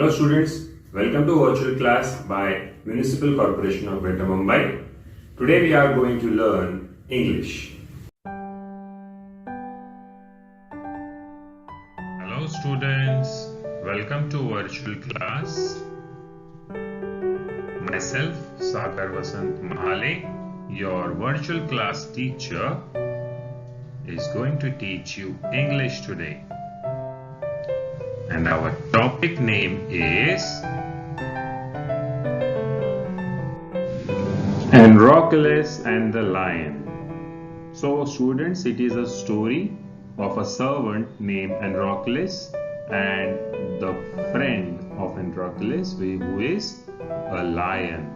Hello students, welcome to virtual class by Municipal Corporation of Greater Mumbai. Today we are going to learn English. Hello students, welcome to virtual class. Myself Sagar Vasant Mahale, your virtual class teacher, is going to teach you English today. And our topic name is Androcles and the Lion. So students, it is a story of a servant named Androcles and the friend of Androcles, who is a lion.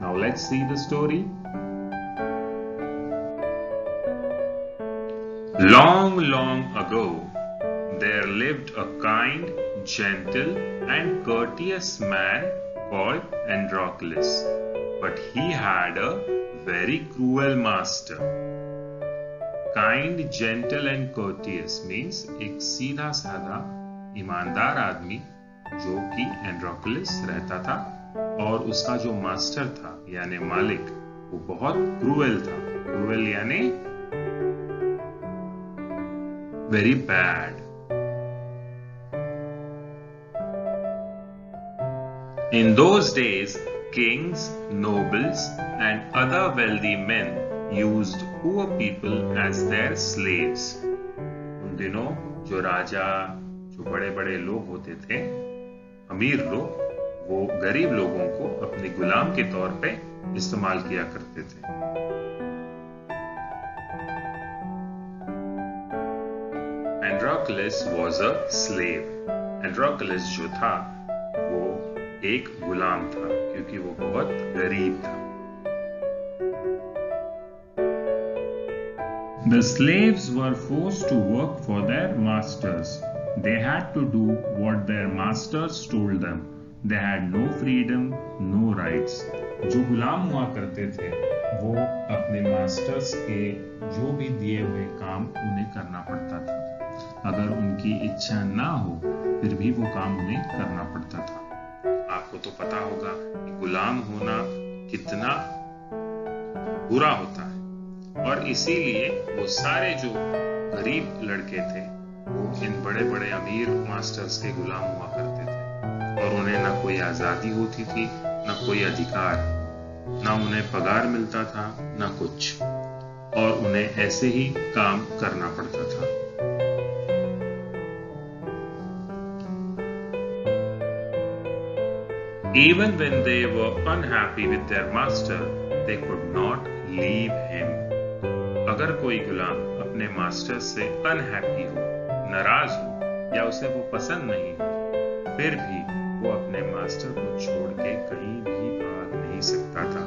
Now let's see the story. Long, long ago, there lived a kind, gentle, and courteous man called Androcles. But he had a very cruel master. Kind, gentle, and courteous means एक सीधा साधा ईमानदार आदमी जो कि एंड्रोक्लस रहता था, और उसका जो मास्टर था यानी मालिक वो बहुत क्रूएल था. क्रूएल यानी very bad. In those days, kings, nobles, and other wealthy men used poor people as their slaves. उन दिनों जो राजा, जो बड़े बड़े लोग होते थे, अमीर लोग, वो गरीब लोगों को अपने गुलाम के तौर पे इस्तेमाल किया करते थे. Androcles was a slave. Androcles जो था वो एक गुलाम था क्योंकि वो बहुत गरीब था. The slaves were forced to work for their masters. They had to do what their masters told them. They had no freedom, no rights. जो गुलाम हुआ करते थे वो अपने मास्टर्स के जो भी दिए हुए काम उन्हें करना पड़ता था. अगर उनकी इच्छा ना हो फिर भी वो काम उन्हें करना पड़ता था. आपको तो पता होगा कि गुलाम होना कितना बुरा होता है, और इसीलिए वो सारे जो गरीब लड़के थे वो इन बड़े बड़े अमीर मास्टर्स के गुलाम हुआ करते थे, और उन्हें ना कोई आजादी होती थी, ना कोई अधिकार, ना उन्हें पगार मिलता था, ना कुछ, और उन्हें ऐसे ही काम करना पड़ता था. Even when they were unhappy with their master, they could not leave him. अगर कोई गुलाम अपने मास्टर से अनहैप्पी हो, नाराज हो, या उसे वो पसंद नहीं हो, फिर भी वो अपने मास्टर को छोड़ के कहीं भी भाग नहीं सकता था.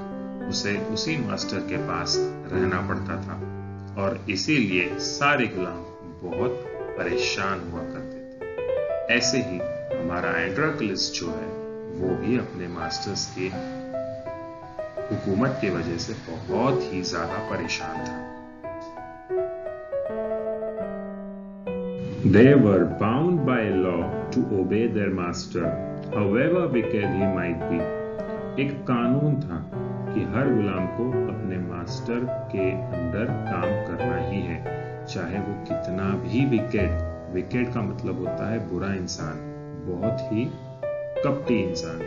उसे उसी मास्टर के पास रहना पड़ता था, और इसीलिए सारे गुलाम बहुत परेशान हुआ करते थे. ऐसे ही हमारा एंड्रोक्लस जो है वो भी अपने मास्टर्स के हुकूमत की वजह से बहुत ही ज्यादा परेशान था. They were bound by law to obey their master, however wicked he might be. एक कानून था कि हर गुलाम को अपने मास्टर के अंदर काम करना ही है, चाहे वो कितना भी विकेड का मतलब होता है बुरा इंसान, बहुत ही कपटी इंसान,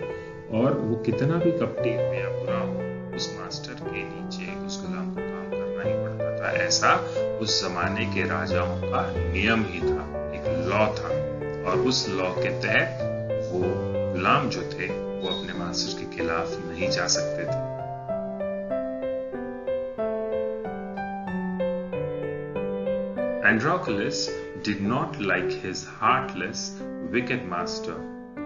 और वो कितना भी कपटी हो या बुरा हो, उस मास्टर के नीचे उस गुलाम को काम करना ही पड़ता था. ऐसा उस जमाने के राजाओं का नियम ही था, एक लॉ था, और उस लॉ के तहत वो गुलाम जो थे वो अपने मास्टर के खिलाफ नहीं जा सकते थे. Androcles did not like his heartless, wicked master.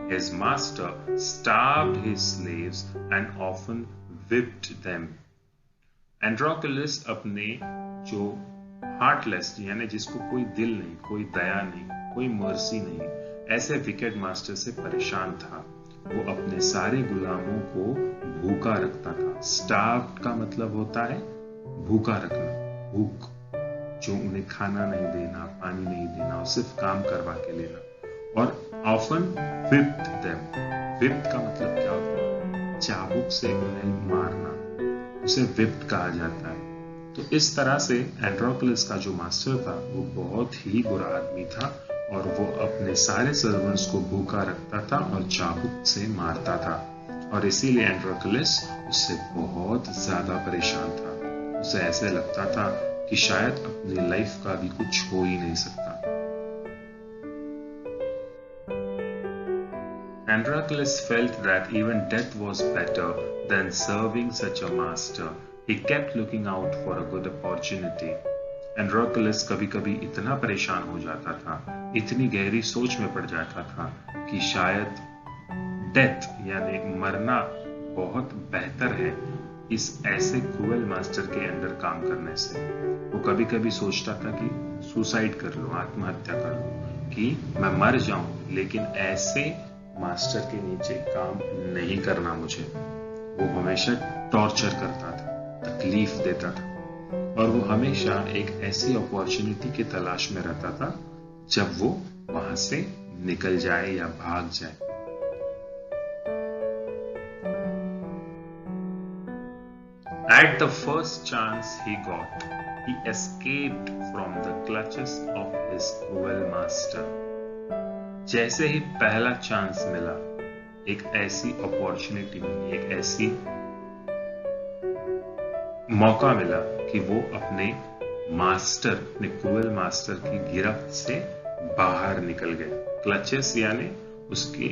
His master starved his slaves and often whipped them. Androcles अपने जो heartless यानी जिसको कोई दिल नहीं, कोई दया नहीं, कोई मर्सी नहीं, ऐसे विकेट मास्टर से परेशान था. वो अपने सारे गुलामों को भूखा रखता था. Starved का मतलब होता है भूखा रखना, भूख, जो उन्हें खाना नहीं देना, पानी नहीं देना, और सिर्फ काम करवा के लेना. और often whipped them. whipped का मतलब क्या होता है? चाबुक से उन्हें मारना, उसे whipped कहा जाता है। तो इस तरह से एंड्रोक्लस का जो मास्टर था वो बहुत ही बुरा आदमी था और वो अपने सारे सर्वेंट्स को भूखा रखता था और चाबुक से मारता था, और इसीलिए एंड्रोक्लस उससे बहुत ज्यादा परेशान था। उसे ऐसे लगता था कि शायद अपनी लाइफ का भी कुछ हो ही नहीं सकता। Androclus felt that even death was better than serving such a master. He kept looking out for a good opportunity. Androclus कभी-कभी इतना परेशान हो जाता था, इतनी गहरी सोच में पड़ जाता था कि शायद डेथ यानी मरना बहुत बेहतर है इस ऐसे क्रूएल मास्टर के अंडर काम करने से। वो कभी-कभी सोचता था कि सुसाइड कर लो, आत्महत्या कर लो, कि मैं मर जाऊं, लेकिन ऐसे मास्टर के नीचे काम नहीं करना मुझे। वो हमेशा टॉर्चर करता था, तकलीफ देता था, और वो हमेशा एक ऐसी अपॉर्चुनिटी की तलाश में रहता था जब वो वहां से निकल जाए या भाग जाए। At the first chance he got, he escaped from the clutches of his cruel master. जैसे ही पहला चांस मिला, एक ऐसी अपॉर्चुनिटी मिली, एक ऐसी मौका मिला कि वो अपने मास्टर, अपने क्रूएल मास्टर की गिरफ्त से बाहर निकल गए। क्लचेस यानी उसके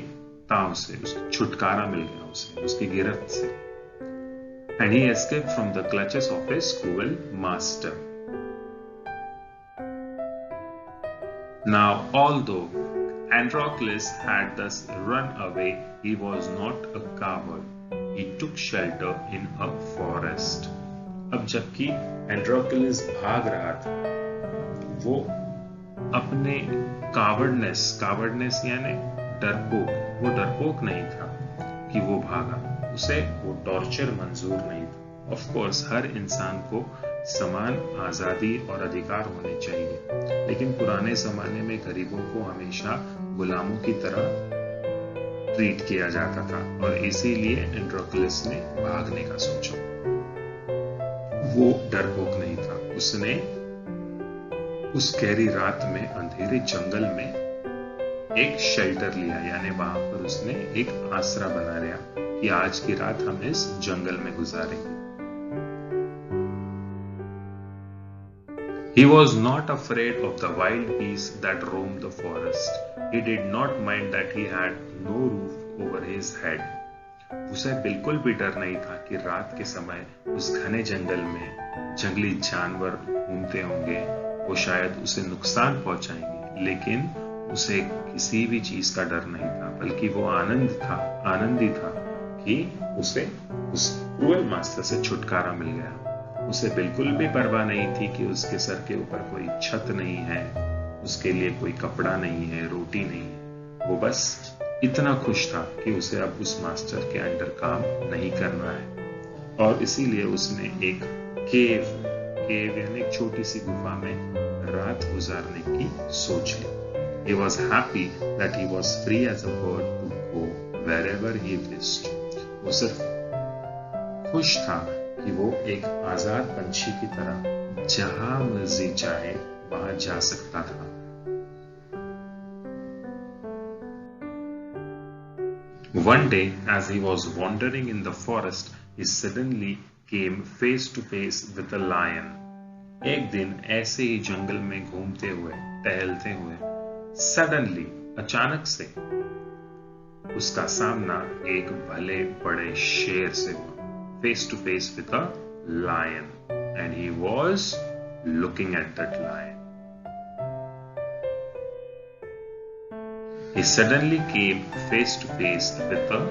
ताव से, उसको छुटकारा मिल गया उसे, उसकी गिरफ्त से। And he escaped from the clutches of his cruel master. Now, although Androclus had thus run away, he was not a coward. He took shelter in a forest. अब जबकि एंड्रोक्लस भाग रहा था, वो अपने कावर्डनेस यानी डरपोक, वो डरपोक नहीं था कि वो भागा, उसे वो टॉर्चर मंजूर नहीं था। ऑफ कोर्स हर इंसान को समान आजादी और अधिकार होने चाहिए, लेकिन पुराने जमाने में गरीबों को हमेशा गुलामों की तरह ट्रीट किया जाता था, और इसीलिए एंड्रोक्लस ने भागने का सोचा। वो डरपोक नहीं था, उसने उस गहरी रात में अंधेरे जंगल में एक शेल्टर लिया, यानी वहां पर उसने एक आसरा बना लिया कि आज की रात हम इस जंगल में गुजारेंगे। He was not afraid of the wild beasts that roamed the forest. He did not mind that he had no roof over his head. उसे बिल्कुल भी डर नहीं था कि रात के समय उस घने जंगल में जंगली जानवर घूमते होंगे, वो शायद उसे नुकसान पहुंचाएंगे, लेकिन उसे किसी भी चीज का डर नहीं था, बल्कि वो आनंदी था कि उसे उस क्रूएल मास्टर से छुटकारा मिल गया। उसे बिल्कुल भी परवाह नहीं थी कि उसके सर के ऊपर कोई छत नहीं है, उसके लिए कोई कपड़ा नहीं है, रोटी नहीं है। वो बस इतना खुश था कि उसे अब उस मास्टर के अंडर काम नहीं करना है, और इसीलिए उसने एक केव यानी एक छोटी सी गुफा में रात गुजारने की सोच ली। He was happy that he was free as a bird to go wherever he wished. वो सिर्फ खुश था कि वो एक आजाद पंछी की तरह जहां मर्जी चाहे वहां जा सकता था। One day, as he was wandering in the forest, he suddenly came face to face with a lion. एक दिन ऐसे ही जंगल में घूमते हुए, टहलते हुए, सडनली अचानक से उसका सामना एक भले बड़े शेर से हुआ। Face to face with a lion, and he was looking at that lion. He suddenly came face to face with a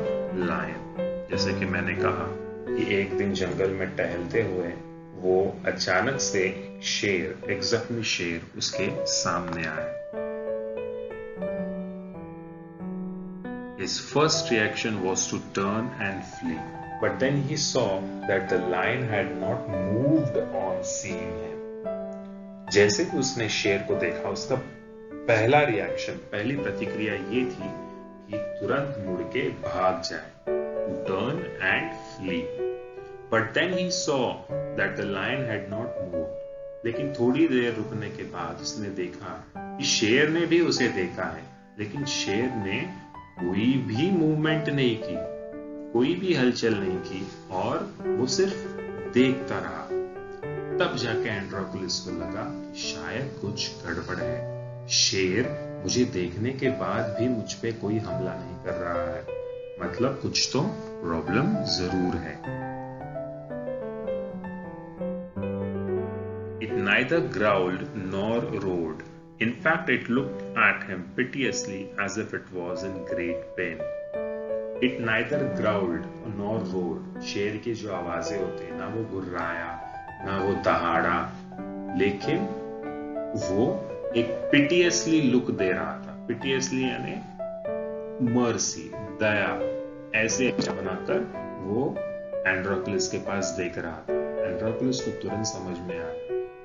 lion. जैसे कि मैंने कहा कि एक दिन जंगल में टहलते हुए वो अचानक से शेर, एक जख्मी शेर उसके सामने आया। His first reaction was to turn and flee, but then he saw that the lion had not moved on seeing him. जैसे कि उसने शेर को देखा, उसका पहला रिएक्शन, पहली प्रतिक्रिया ये थी कि तुरंत मुड़ के भाग जाए, to turn and flee. But then he saw that the lion had not moved. लेकिन थोड़ी देर रुकने के बाद उसने देखा कि शेर ने भी उसे देखा है, लेकिन शेर ने कोई भी मूवमेंट नहीं की, कोई भी हलचल नहीं की और वो सिर्फ देखता रहा। तब जाके एंड्रोक्लस को लगा कि शायद कुछ गड़बड़ है, शेर मुझे देखने के बाद भी मुझ पे कोई हमला नहीं कर रहा है, मतलब कुछ तो प्रॉब्लम जरूर है। It neither growled nor roared. In fact, it looked at him piteously as if it was in great pain. It neither growled nor roared. शेर की जो आवाजें होती है, ना वो गुर्राया ना वो दहाड़ा, लेकिन वो एक पिटियसली लुक दे रहा था। पिटियसली यानी मर्सी, दया, ऐसे अच्छा बनाकर वो एंड्रोक्लस के पास देख रहा था। एंड्रोक्लस को तुरंत समझ में आया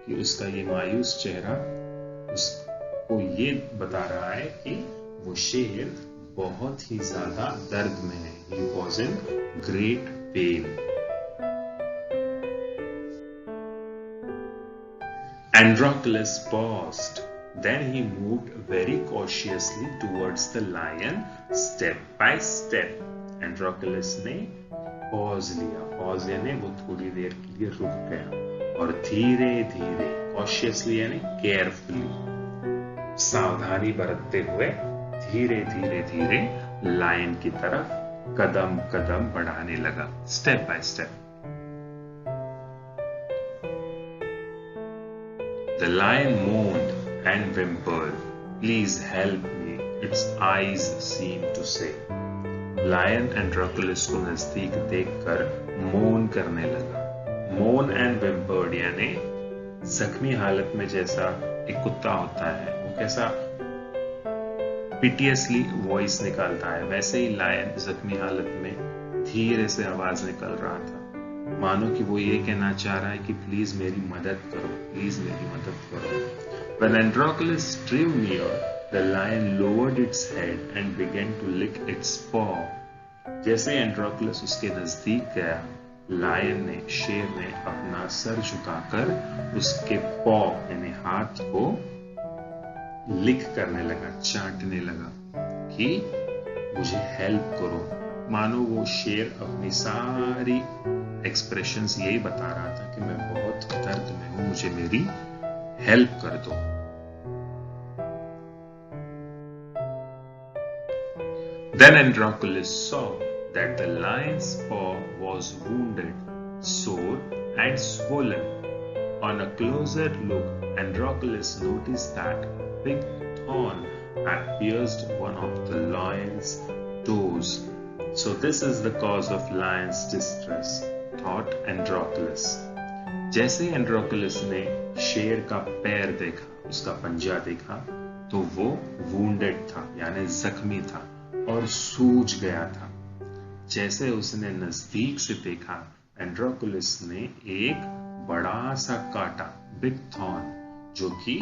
कि उसका ये मायूस चेहरा उसको ये बता रहा है कि वो शेर बहुत ही ज्यादा दर्द में है। He was in great pain. Androclus paused. Then he moved very cautiously towards the lion, step by step. Androclus ने पॉज लिया। पॉज यानी वो थोड़ी देर के लिए रुक गया और धीरे धीरे, कॉशियसली यानी केयरफुली, सावधानी बरतते हुए धीरे धीरे धीरे लायन की तरफ कदम कदम बढ़ाने लगा, step by step. The lion moaned and whimpered. Please help me, its eyes seemed to say. Lion Androclus को नजदीक देखकर मोन करने लगा। मोन एंड whimpered यानी जख्मी हालत में जैसा एक कुत्ता होता है, वो कैसा पिटियसली वॉइस निकालता है, वैसे ही लायन जख्मी हालत में धीरे से आवाज निकल रहा था, मानो कि वो ये कहना चाह रहा है कि प्लीज मेरी मदद करो, प्लीज मेरी मदद करो। When Androclus drew near, the lion lowered its head and began to lick its paw. जैसे एंड्रोक्लस उसके नजदीक गया, लायन ने, शेर ने अपना सर झुकाकर उसके पॉ यानी हाथ को लिक करने लगा, चाटने लगा कि मुझे हेल्प करो। मानो वो शेर अपनी सारी एक्सप्रेशंस यही बता रहा था कि मैं बहुत दर्द में हूं, मुझे मेरी हेल्प कर दो। Then Androclus saw that the lion's paw was wounded, sore and swollen. On a closer look, Androclus noticed that a big thorn had pierced one of the lion's toes. So this is the cause of lion's distress, thought Androclus. जैसे एंड्रोक्लस ने शेर का पैर देखा, उसका पंजा देखा, तो वो wounded था यानी जख्मी था और सूज गया था। जैसे उसने नजदीक से देखा, एंड्रोक्लस ने एक बड़ा सा कांटा, बिग थॉर्न, जो कि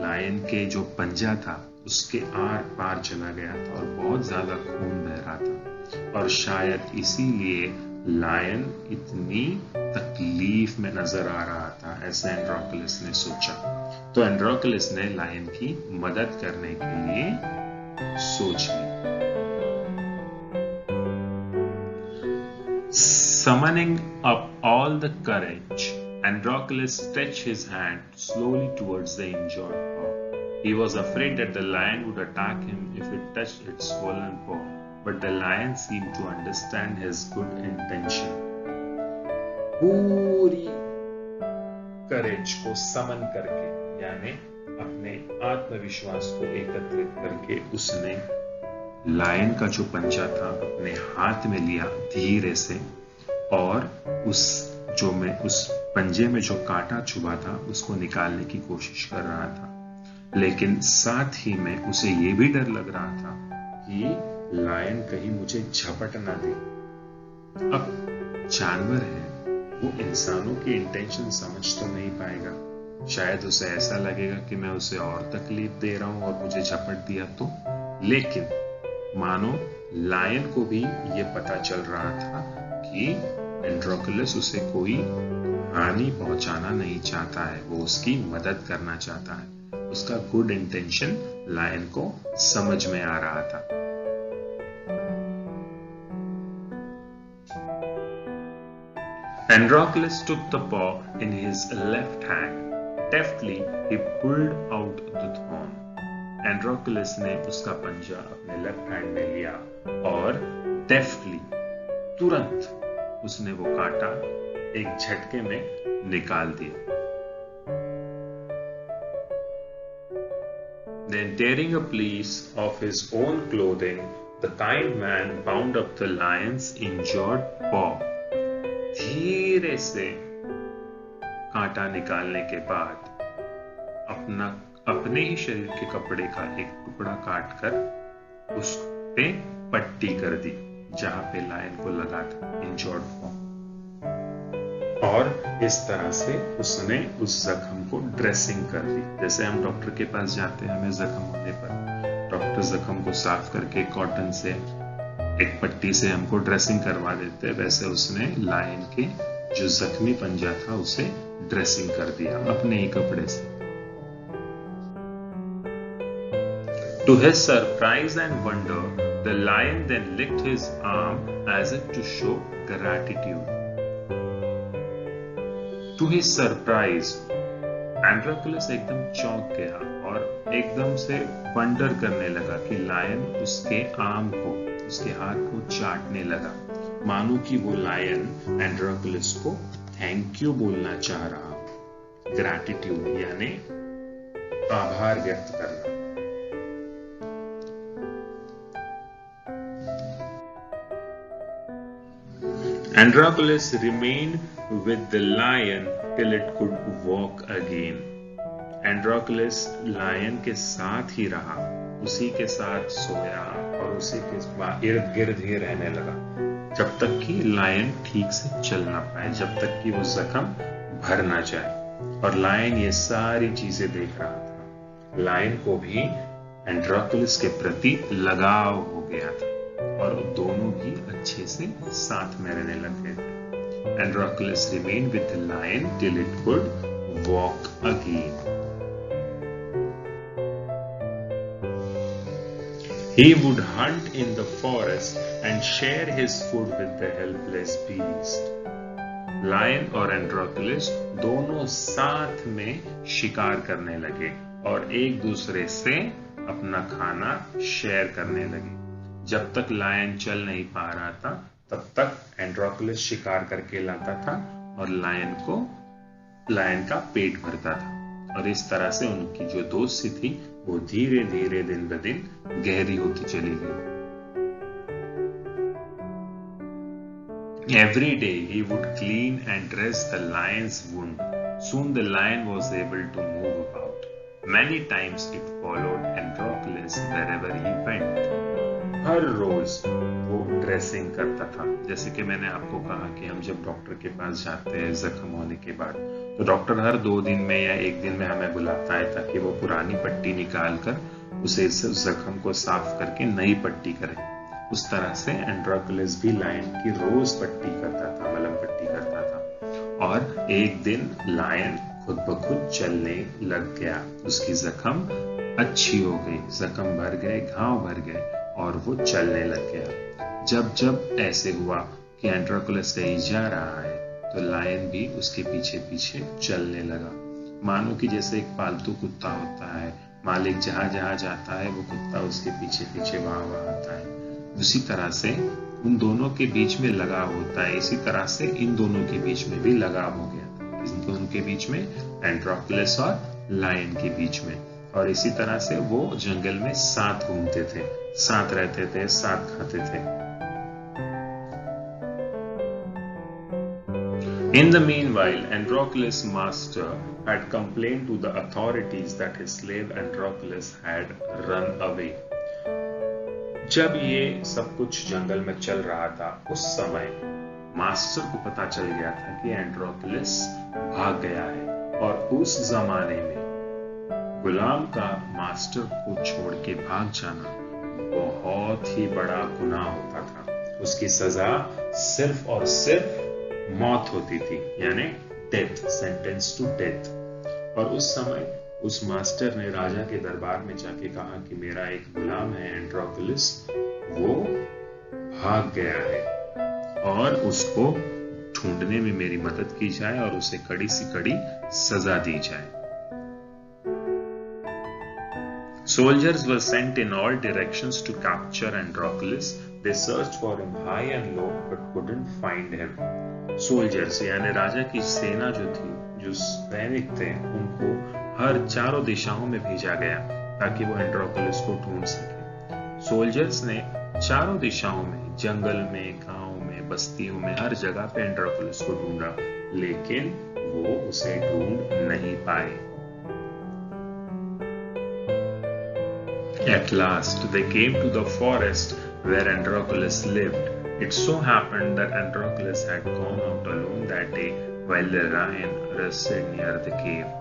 लायन के जो पंजा था उसके आर पार चला गया था और बहुत ज्यादा खून बह रहा था, और शायद इसीलिए लायन इतनी तकलीफ में नजर आ रहा था, ऐसा एंड्रोक्लस ने सोचा। तो एंड्रोक्लस ने लायन की मदद करने के लिए सोच ली। Summoning up all the courage, Androclus stretched his hand slowly towards the injured paw. He was afraid that the lion would attack him if it touched its swollen paw, but the lion seemed to understand his good intention. पूरी करेज को समन करके, यानी अपने आत्मविश्वास को एकत्रित करके, उसने लायन का जो पंजा था अपने हाथ में लिया धीरे से, और उस पंजे में जो कांटा छुपा था उसको निकालने की कोशिश कर रहा था। लेकिन साथ ही में उसे ये भी डर लग रहा था कि लायन कहीं मुझे झपट ना दे। अब जानवर है, वो इंसानों की इंटेंशन समझ तो नहीं पाएगा, शायद उसे ऐसा लगेगा कि मैं उसे और तकलीफ दे रहा हूं और मुझे झपट दिया तो, लेकिन मानो लायन को भी ये पता चल रहा था कि एंड्रोक्लस उसे कोई हानि पहुंचाना नहीं चाहता है, वो उसकी मदद करना चाहता है। उसका गुड इंटेंशन लायन को समझ में आ रहा था। Androclus took the paw in his left hand. Deftly, he pulled out the thorn. Androclus ने उसका पंजा अपने लेफ्ट हैंड में लिया और डेफ्टली, तुरंत उसने वो कांटा एक झटके में निकाल दिया। Then tearing a piece of his own clothing, the kind man bound up the lion's injured paw. धीरे से कांटा निकालने के बाद अपने ही शरीर के कपड़े का एक टुकड़ा काटकर उस पे पट्टी कर दी जहां पे लायन को लगा था इंजर्ड पॉ, और इस तरह से उसने उस जख्म को ड्रेसिंग कर दी। जैसे हम डॉक्टर के पास जाते हैं, हमें जख्म होने पर डॉक्टर जख्म को साफ करके कॉटन से एक पट्टी से हमको ड्रेसिंग करवा देते हैं, वैसे उसने लायन के जो जख्मी पंजा था उसे ड्रेसिंग कर दिया अपने ही कपड़े से। To his surprise and wonder, the lion then licked his arm as if to show gratitude. To his surprise, एंड्रोक्लस एकदम चौंक गया और एकदम से वंडर करने लगा कि लायन उसके आर्म को, उसके हाथ को चाटने लगा, मानो कि वो लायन एंड्रोक्लस को थैंक यू बोलना चाह रहा। ग्रैटिट्यूड यानी आभार व्यक्त करना। Androclus remained with the lion till it could walk again. Androclus lion के साथ ही रहा, उसी के साथ सोया और उसी के इर्द गिर्द ही रहने लगा जब तक कि लायन ठीक से चल ना पाए, जब तक कि वो जख्म भर ना जाए। और लायन ये सारी चीजें देख रहा था। लायन को भी एंड्रोक्लस के प्रति लगाव हो गया था और दोनों भी अच्छे से साथ में रहने लग गए थे। Androclus remained with the lion till it could walk again. He would hunt in the forest and share his food with the helpless beast. Lion और एंड्रोक्लस दोनों साथ में शिकार करने लगे और एक दूसरे से अपना खाना शेयर करने लगे। जब तक लायन चल नहीं पा रहा था तब तक एंड्रोक्लस शिकार करके लाता था और लायन का पेट भरता था, और इस तरह से उनकी जो दोस्ती थी वो धीरे धीरे दिन ब दिन गहरी होती चली गई। Every day he would clean and dress the lion's wound. Soon the lion was able to move about. Many times it followed Androclus wherever he went. हर रोज वो ड्रेसिंग करता था। जैसे कि मैंने आपको कहा कि हम जब डॉक्टर के पास जाते हैं जख्म होने के बाद, तो डॉक्टर हर 2 दिन में या 1 दिन में हमें बुलाता है ताकि वो पुरानी पट्टी निकाल कर उसे जख्म को साफ करके नई पट्टी करे। उस तरह से एंड्रोक्लस भी लायन की रोज पट्टी करता था, मलहम पट्टी करता था। और एक दिन लायन खुद ब खुद चलने लग गया, उसकी जख्म अच्छी हो गई, जख्म भर गए, घाव भर गए और वो चलने लग गया। जब जब ऐसे हुआ कि एंड्रोक्लस कहीं जा रहा है तो लायन भी उसके पीछे पीछे चलने लगा, मानो कि जैसे एक पालतू कुत्ता होता है, मालिक जहां जहां जाता है वो कुत्ता उसके पीछे पीछे वहां आता है। उसी तरह से उन दोनों के बीच में लगाव होता है, इसी तरह से इन दोनों के बीच में भी लगाव हो गया था, इन दोनों के बीच में, एंड्रोक्लस और लायन के बीच में। और इसी तरह से वो जंगल में साथ घूमते थे, साथ रहते थे, साथ खाते थे। In the meanwhile, Androclus' master had complained to the authorities that his slave Androclus had run away. जब ये सब कुछ जंगल में चल रहा था, उस समय मास्टर को पता चल गया था कि एंड्रोक्लस भाग गया है। और उस जमाने में गुलाम का मास्टर को छोड़ के भाग जाना बहुत ही बड़ा गुनाह होता था। उसकी सजा सिर्फ और सिर्फ मौत होती थी, यानी डेथ, सेंटेंस टू डेथ। और उस समय उस मास्टर ने राजा के दरबार में जाके कहा कि मेरा एक गुलाम है एंड्रोक्लस, वो भाग गया है और उसको ढूंढने में मेरी मदद की जाए और उसे कड़ी से कड़ी सजा दी जाए। Soldiers were sent in all directions to capture Androclus. They searched for him high and low but couldn't find him. Soldiers यानी राजा की सेना जो थी, जो सैनिक थे, उनको हर चारों दिशाओं में भेजा गया ताकि वो एंड्रोक्लस को ढूंढ सके। सोल्जर्स ने चारों दिशाओं में, जंगल में, गांव में, बस्तियों में, हर जगह पे एंड्रोक्लस को ढूंढा, लेकिन वो उसे ढूंढ नहीं पाए। At last, they came to the forest where Androclus lived. It so happened that Androclus had gone out alone that day while the lion rested near the cave.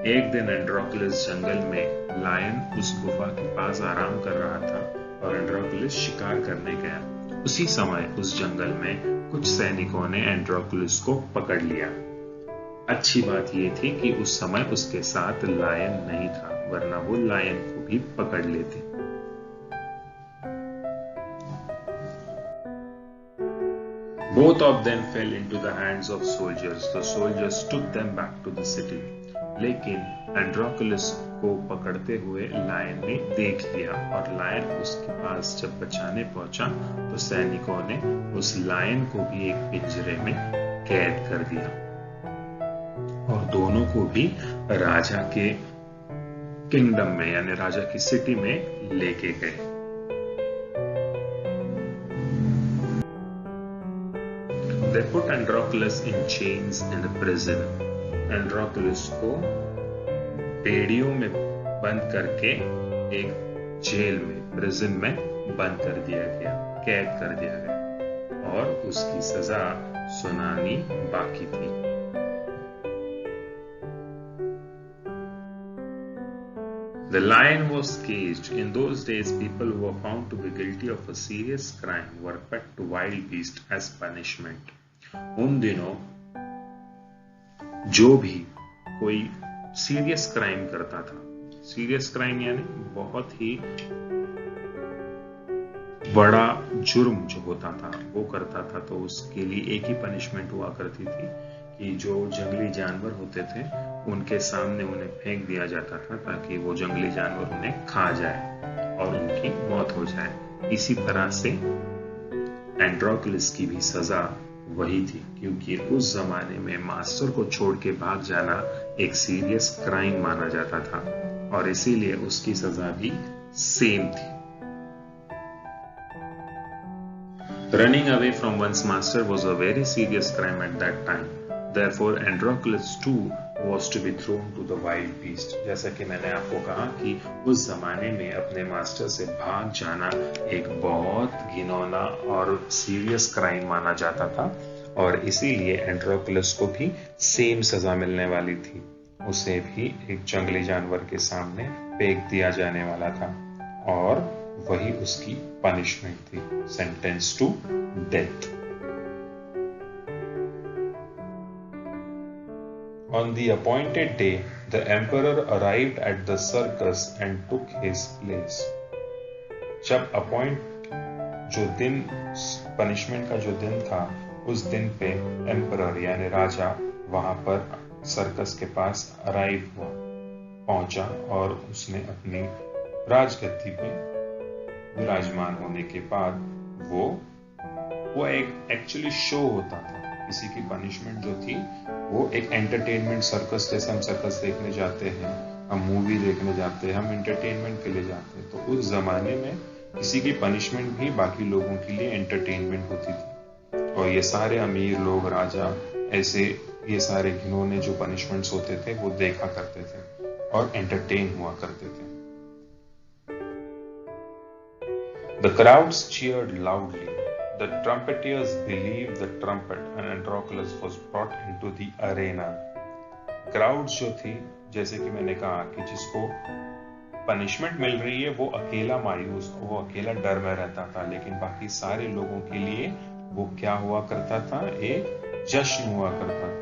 एक दिन एंड्रोक्लस जंगल में लायन उस गुफा के पास आराम कर रहा था और एंड्रोक्लस शिकार करने गया। उसी समय उस जंगल में कुछ सैनिकों ने एंड्रोक्लस को पकड़ लिया। अच्छी बात यह थी कि उस समय उसके साथ लायन नहीं था, वरना वो लायन को भी पकड़ लेते। Both of them fell into the hands of soldiers. The soldiers took them back to the city. लेकिन एंड्रोक्लस को पकड़ते हुए लायन ने देख लिया और लायन उसके पास जब बचाने पहुंचा तो सैनिकों ने उस लायन को भी एक पिंजरे में कैद कर दिया और दोनों को भी राजा के किंगडम में यानी राजा की सिटी में लेके गए। They put Androclus in chains in a prison. Androclus को बेड़ियों में बंद करके एक जेल में, प्रिजन में बंद कर दिया गया, कैद कर दिया गया और उसकी सजा सुनानी बाकी थी। The lion was caged. In those days, people who were found to be guilty of a serious crime were put to wild beasts as punishment. उन दिनों जो भी कोई सीरियस क्राइम करता था, सीरियस क्राइम यानी बहुत ही बड़ा जुर्म जो होता था वो करता था, तो उसके लिए एक ही पनिशमेंट हुआ करती थी कि जो जंगली जानवर होते थे उनके सामने उन्हें फेंक दिया जाता था ताकि वो जंगली जानवर उन्हें खा जाए और उनकी मौत हो जाए। इसी तरह से एंड्रोक्लस की भी सजा वही थी, क्योंकि उस जमाने में मास्टर को छोड़ के भाग जाना एक सीरियस क्राइम माना जाता था और इसीलिए उसकी सजा भी सेम थी। Running away from one's master was a very serious crime at that time. Therefore, Androclus too was to be thrown to the wild beast. जैसा कि मैंने आपको कहा कि उस जमाने में अपने मास्टर से भाग जाना एक बहुत घिनौना और सीरियस क्राइम माना जाता था और इसीलिए एंड्रोक्लस को भी सेम सजा मिलने वाली थी। उसे भी एक जंगली जानवर के सामने फेंक दिया जाने वाला था और वही उसकी पनिशमेंट थी, sentence to death. On the appointed day, the emperor arrived at the circus and took his place. जब जो दिन पनिशमेंट का जो दिन था, उस दिन पे एम्परर यानी राजा वहां पर सर्कस के पास अराइव हुआ, पहुंचा और उसने अपनी राजगद्दी पे विराजमान होने के बाद वो एक एक्चुअली शो होता था। किसी की पनिशमेंट जो थी वो एक एंटरटेनमेंट, सर्कस जैसे हम सर्कस देखने जाते हैं, हम मूवी देखने जाते हैं, हम एंटरटेनमेंट के लिए जाते हैं, तो उस जमाने में किसी की पनिशमेंट भी बाकी लोगों के लिए एंटरटेनमेंट होती थी और ये सारे अमीर लोग, राजा, ऐसे ये सारे घिनौने जो पनिशमेंट्स होते थे वो देखा करते थे और एंटरटेन हुआ करते थे। The crowds cheered loudly. The trumpeters blew the trumpet and Androclus was brought into the arena. Crowd जो थी, जैसे कि मैंने कहा कि जिसको पनिशमेंट मिल रही है वो अकेला मायूस, वो अकेला डर में रहता था, लेकिन बाकी सारे लोगों के लिए वो क्या हुआ करता था, एक जश्न हुआ करता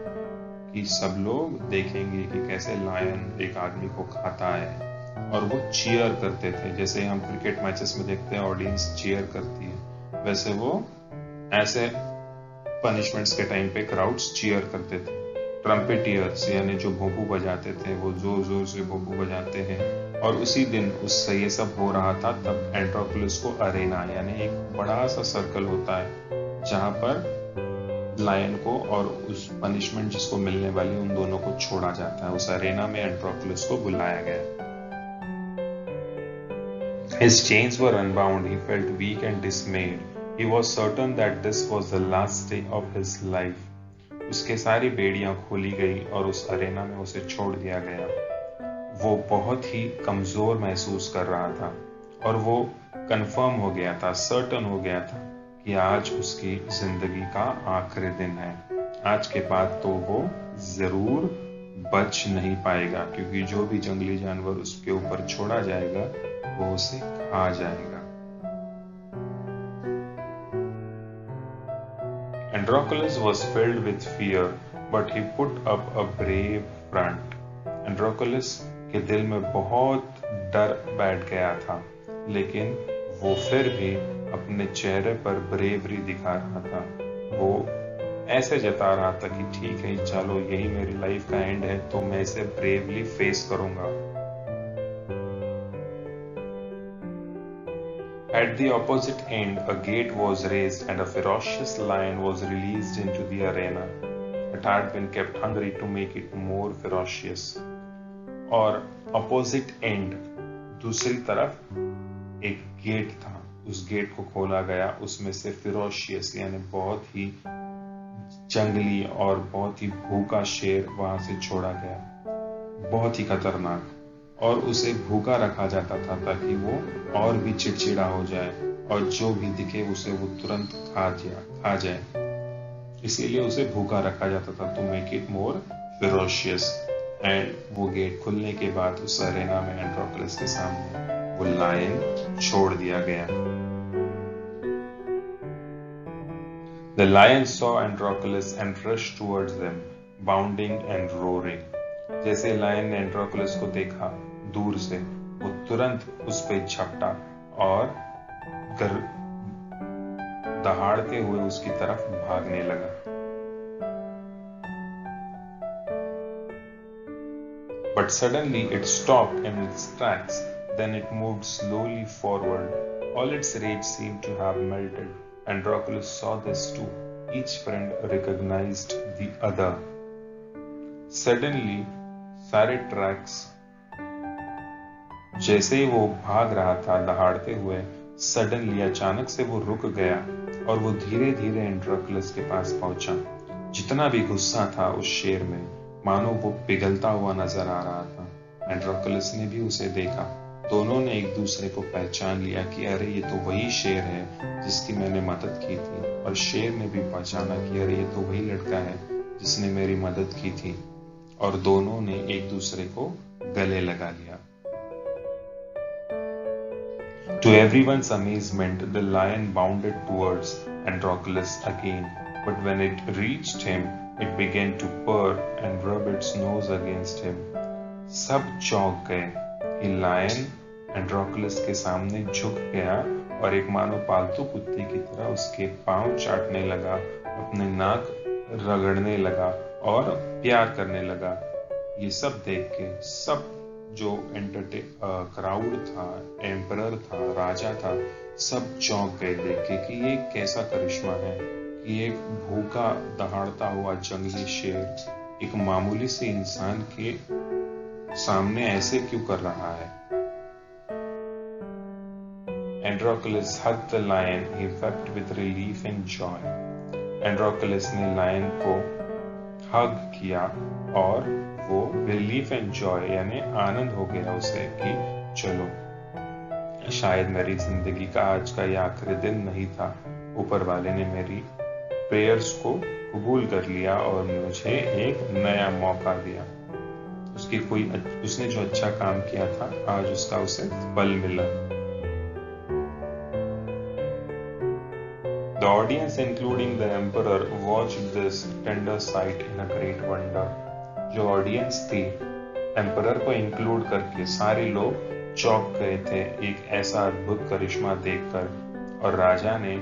कि सब लोग देखेंगे कि कैसे लायन एक आदमी को खाता है, और वो चीयर करते थे। जैसे हम क्रिकेट मैचेस में देखते हैं ऑडियंस चीयर करती है, वैसे वो ऐसे पनिशमेंट्स के टाइम पे क्राउड्स चीयर करते थे। ट्रम्पेटियर्स यानी जो भोंपू बजाते थे वो जोर जोर से भोंपू बजाते हैं। और उसी दिन उससे ये सब हो रहा था, तब एंड्रोक्लस को अरेना यानी एक बड़ा सा सर्कल होता है जहां पर लायन को और उस पनिशमेंट जिसको मिलने वाली उन दोनों को छोड़ा जाता है। उस अरेना में एंड्रोक्लस को बुलाया गया। His chains were unbound. He felt weak and dismayed. He was certain that this was the last day of his life. उसके सारी बेड़ियां खोली गई और उस अरेना में उसे छोड़ दिया गया। वो बहुत ही कमजोर महसूस कर रहा था और वो कंफर्म हो गया था, सर्टन हो गया था कि आज उसकी जिंदगी का आखिरी दिन है। आज के बाद तो वो जरूर बच नहीं पाएगा, क्योंकि जो भी जंगली जानवर उसके ऊपर छोड़ा जाएगा वो उसे खा जाएगा। Androclus was filled with fear, but he put up a brave front. Androclus के दिल में बहुत डर बैठ गया था, लेकिन वो फिर भी अपने चेहरे पर ब्रेवरी दिखा रहा था। वो ऐसे जता रहा था कि ठीक है, चलो यही मेरी लाइफ का एंड है, तो मैं इसे ब्रेवली फेस करूंगा। At the opposite end, a gate was raised and a ferocious lion was released into the arena. It had been kept hungry to make it more ferocious. और opposite end, दूसरी तरफ एक gate था, उस gate को खोला गया, उसमें से ferocious यानी बहुत ही जंगली और बहुत ही भूखा शेर वहां से छोड़ा गया, बहुत ही खतरनाक। और उसे भूखा रखा जाता था ताकि वो और भी चिड़चिड़ा हो जाए और जो भी दिखे उसे वो तुरंत खा जाए। इसीलिए उसे भूखा रखा जाता था, to make it more ferocious. And वो गेट खुलने के बाद उस अरेना में एंड्रोक्लस के सामने वो लायन छोड़ दिया गया। The lion saw Androclus and rushed towards them, bounding and roaring. जैसे लायन ने एंड्रोक्लस को देखा दूर से, वो तुरंत उस पे झपटा और दहाड़ते हुए उसकी तरफ भागने लगा। But suddenly it stopped in its tracks. Then it moved slowly forward. All its rage seemed to have melted. Androclus saw this too. Each friend recognized the other. Suddenly, सारे ट्रैक्स, जैसे ही वो भाग रहा था दहाड़ते हुए, सडनली अचानक से वो रुक गया और वो धीरे धीरे एंड्रोक्लस के पास पहुंचा। जितना भी गुस्सा था उस शेर में, मानो वो पिघलता हुआ नजर आ रहा था। एंड्रोक्लस ने भी उसे देखा। दोनों ने एक दूसरे को पहचान लिया कि अरे ये तो वही शेर है जिसकी मैंने मदद की थी, और शेर ने भी पहचाना कि अरे ये तो वही लड़का है जिसने मेरी मदद की थी, और दोनों ने एक दूसरे को गले लगा लिया। To everyone's amazement, the lion bounded towards Androclus again, but when it reached him, it began to purr and rub its nose against him. सब चौंक गए कि लायन एंड्रोक्लस के सामने झुक गया और एक मानो पालतू कुत्ते की तरह उसके पांव चाटने लगा, अपने नाक रगड़ने लगा और प्यार करने लगा। ये सब देख के सब जो क्राउड था, एम्परर था, राजा था, सब चौंक गए देख के कि ये कैसा करिश्मा है कि एक भूखा दहाड़ता हुआ जंगली शेर एक मामूली से इंसान के सामने ऐसे क्यों कर रहा है। Androclus hugged the lion. He wept with relief and joy. Androclus ने लायन को हग किया और वो रिलीफ एंड जॉय यानी आनंद हो गया उसे कि चलो शायद मेरी जिंदगी का आज का ये आखिरी दिन नहीं था, ऊपर वाले ने मेरी प्रेयर्स को कबूल कर लिया और मुझे एक नया मौका दिया। उसने जो अच्छा काम किया था आज उसका उसे फल मिला। The audience, including the emperor, watched this tender sight in a great wonder. जो ऑडियंस थी, एम्परर को इंक्लूड करके सारे लोग चौंक गए थे एक ऐसा अद्भुत करिश्मा देखकर, और राजा ने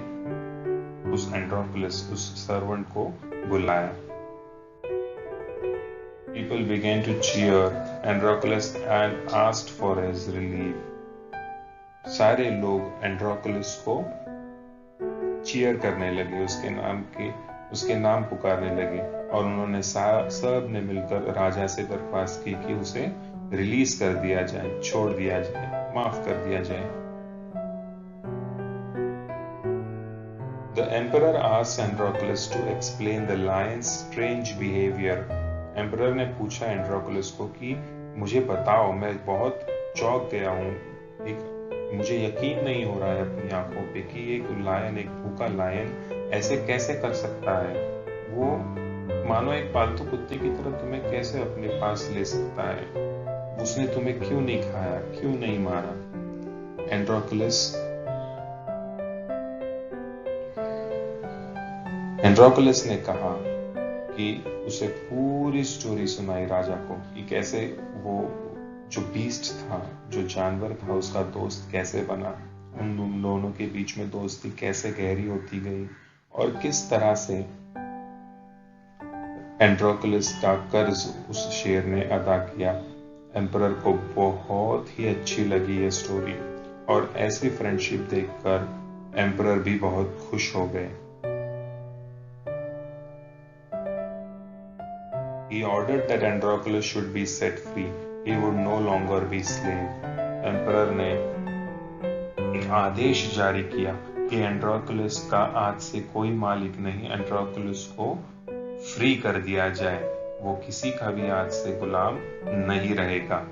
उस एंड्रोक्लस, उस सर्वेंट को बुलाया। People began to cheer Androclus and asked for his relief. सारे लोग एंड्रोक्लस को चीयर करने लगे, उसके नाम पुकारने लगे, और उन्होंने सब ने मिलकर राजा से दरख्वास्त की कि उसे रिलीज कर दिया जाए, छोड़ दिया जाए, माफ कर दिया जाए। The emperor asked Androclus to explain the lion's strange behavior. Emperor ने पूछा एंड्रोक्लस को कि मुझे बताओ, मैं बहुत चौंक गया हूँ, मुझे यकीन नहीं हो रहा है अपनी आंखों पे कि एक लायन, एक भूखा लायन ऐसे कैसे कर सकता है। वो मानो एक पालतू कुत्ते की तरह तुम्हें कैसे अपने पास ले सकता है। उसने तुम्हें क्यों नहीं खाया, क्यों नहीं मारा? एंड्रोक्लस ने कहा कि उसे पूरी स्टोरी सुनाई राजा को कि कैसे वो जो बीस्ट था, जो जानवर था, उसका दोस्त कैसे बना, उन दोनों के बीच में दोस्ती कैसे गहरी होती गई, और किस तरह से एंड्रोक्लस का कर्ज उस शेर ने अदा किया। एम्परर को बहुत ही अच्छी लगी ये स्टोरी, और ऐसी फ्रेंडशिप देखकर एम्परर भी बहुत खुश हो गए। He ordered that Androclus should be set free. He would no longer be slave. Emperor ने एक आदेश जारी किया कि एंड्रोक्लस का आज से कोई मालिक नहीं, एंड्रोक्लस को फ्री कर दिया जाए, वो किसी का भी आज से गुलाम नहीं रहेगा।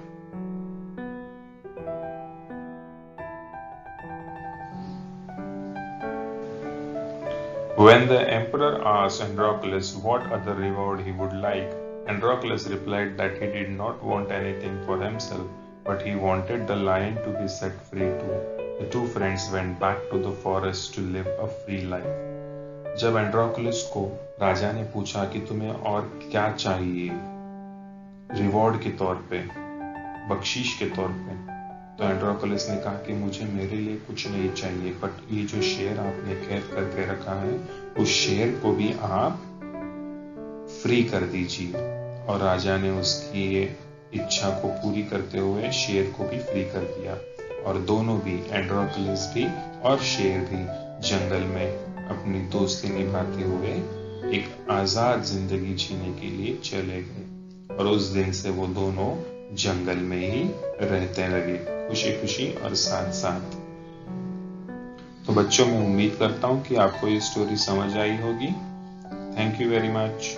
When the emperor asked Androclus what other reward he would like, Androclus replied that he did not want anything for himself, but he wanted the lion to be set free too. The two friends went back to the forest to live a free life. जब एंड्रोक्लस को राजा ने पूछा कि तुम्हें और क्या चाहिए reward के तौर पे, बख्शीश के तौर पे, तो एंड्रोक्लस ने कहा कि मुझे मेरे लिए कुछ नहीं चाहिए, बट ये जो शेर आपने कैद करके रखा है, उस शेर को भी आप फ्री कर दीजिए। और राजा ने उसकी ये इच्छा को पूरी करते हुए शेर को भी फ्री कर दिया, और दोनों भी, एंड्रोक्लस भी और शेर भी, जंगल में अपनी दोस्ती निभाते हुए एक आजाद जिंदगी जीने के लिए चले गए, और उस दिन से वो दोनों जंगल में ही रहते लगे, खुशी खुशी और साथ साथ। तो बच्चों, मैं उम्मीद करता हूँ कि आपको ये स्टोरी समझ आई होगी। Thank you very much.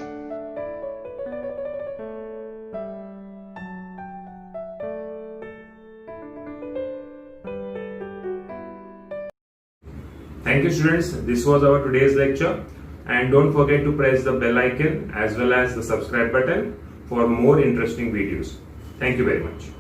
Thank you students, this was our today's lecture, and don't forget to press the bell icon as well as the subscribe button for more interesting videos. Thank you very much.